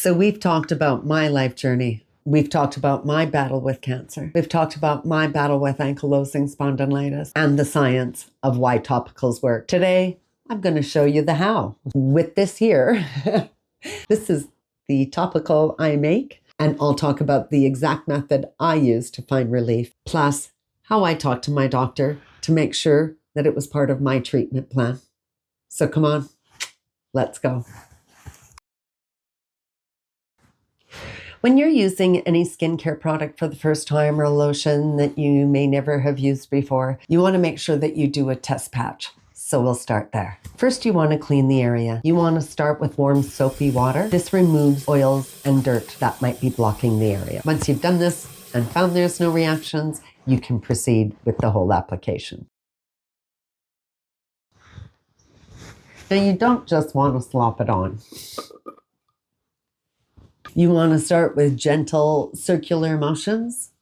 So we've talked about my life journey. We've talked about my battle with cancer. We've talked about my battle with ankylosing spondylitis and the science of why topicals work. Today, I'm going to show you the how. With this here, this is the topical I make, and I'll talk about the exact method I use to find relief, plus how I talked to my doctor to make sure that it was part of my treatment plan. So come on, let's go. When you're using any skincare product for the first time or a lotion that you may never have used before, you want to make sure that you do a test patch. So we'll start there. First, you want to clean the area. You want to start with warm soapy water. This removes oils and dirt that might be blocking the area. Once you've done this and found there's no reactions, you can proceed with the whole application. Now, you don't just want to slop it on. You want to start with gentle circular motions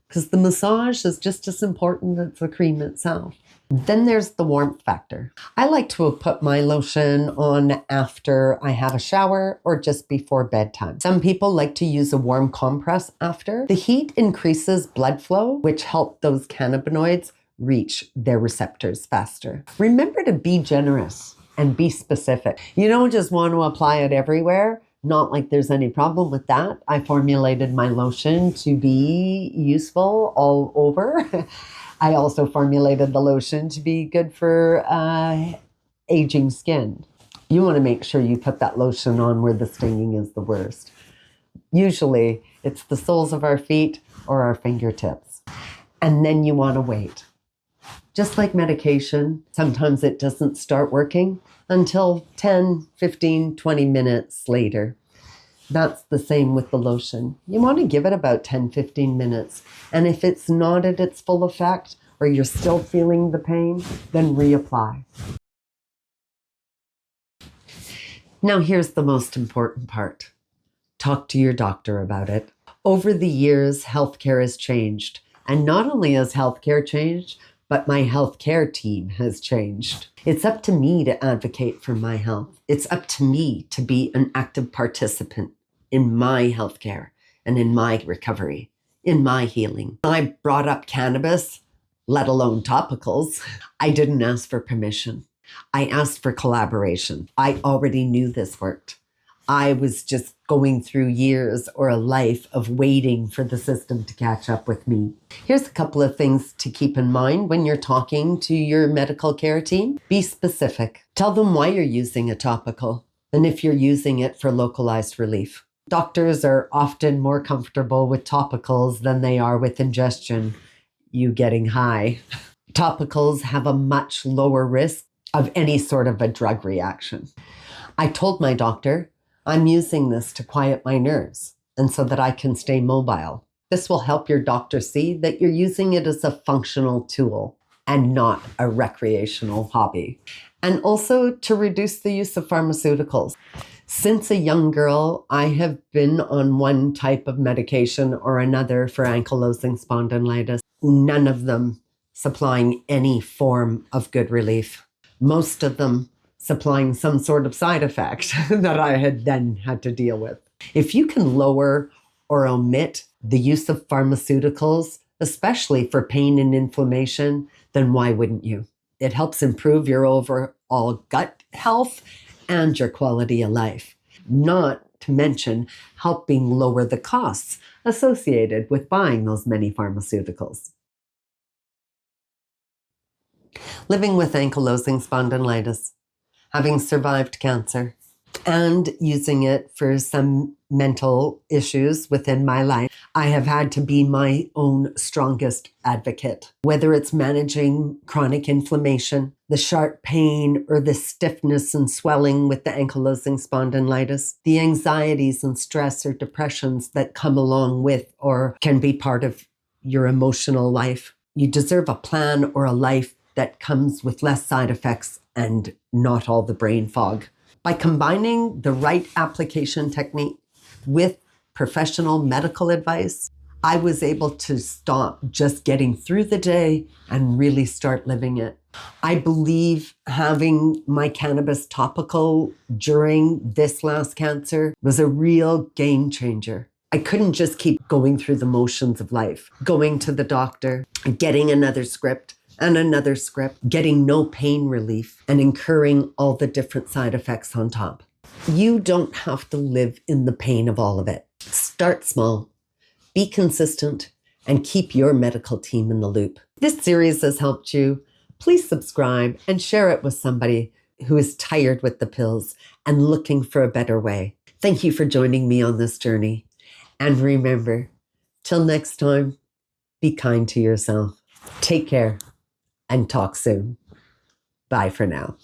because the massage is just as important as the cream itself. Then there's the warmth factor. I like to put my lotion on after I have a shower or just before bedtime. Some people like to use a warm compress after. The heat increases blood flow, which help those cannabinoids reach their receptors faster. Remember to be generous and be specific. You don't just want to apply it everywhere. Not like there's any problem with that. I formulated my lotion to be useful all over. I also formulated the lotion to be good for aging skin. You want to make sure you put that lotion on where the stinging is the worst. Usually it's the soles of our feet or our fingertips. And then you want to wait. Just like medication, sometimes it doesn't start working until 10, 15, 20 minutes later. That's the same with the lotion. You want to give it about 10, 15 minutes. And if it's not at its full effect or you're still feeling the pain, then reapply. Now here's the most important part. Talk to your doctor about it. Over the years, healthcare has changed. And not only has healthcare changed, but my healthcare team has changed. It's up to me to advocate for my health. It's up to me to be an active participant in my healthcare and in my recovery, in my healing. When I brought up cannabis, let alone topicals, I didn't ask for permission. I asked for collaboration. I already knew this worked. I was just going through years or a life of waiting for the system to catch up with me. Here's a couple of things to keep in mind when you're talking to your medical care team. Be specific. Tell them why you're using a topical and if you're using it for localized relief. Doctors are often more comfortable with topicals than they are with ingestion, you getting high. Topicals have a much lower risk of any sort of a drug reaction. I told my doctor, I'm using this to quiet my nerves and so that I can stay mobile. This will help your doctor see that you're using it as a functional tool and not a recreational hobby. And also to reduce the use of pharmaceuticals. Since a young girl, I have been on one type of medication or another for ankylosing spondylitis, none of them supplying any form of good relief. Most of them supplying some sort of side effect that I had then had to deal with. If you can lower or omit the use of pharmaceuticals, especially for pain and inflammation, then why wouldn't you? It helps improve your overall gut health and your quality of life, not to mention helping lower the costs associated with buying those many pharmaceuticals. Living with ankylosing spondylitis, having survived cancer, and using it for some mental issues within my life, I have had to be my own strongest advocate. Whether it's managing chronic inflammation, the sharp pain, or the stiffness and swelling with the ankylosing spondylitis, the anxieties and stress or depressions that come along with or can be part of your emotional life, you deserve a plan or a life that comes with less side effects and not all the brain fog. By combining the right application technique with professional medical advice, I was able to stop just getting through the day and really start living it. I believe having my cannabis topical during this last cancer was a real game changer. I couldn't just keep going through the motions of life, going to the doctor, getting another script and another script, getting no pain relief, and incurring all the different side effects on top. You don't have to live in the pain of all of it. Start small, be consistent, and keep your medical team in the loop. If this series has helped you, please subscribe and share it with somebody who is tired with the pills and looking for a better way. Thank you for joining me on this journey. And remember, till next time, be kind to yourself. Take care and talk soon. Bye for now.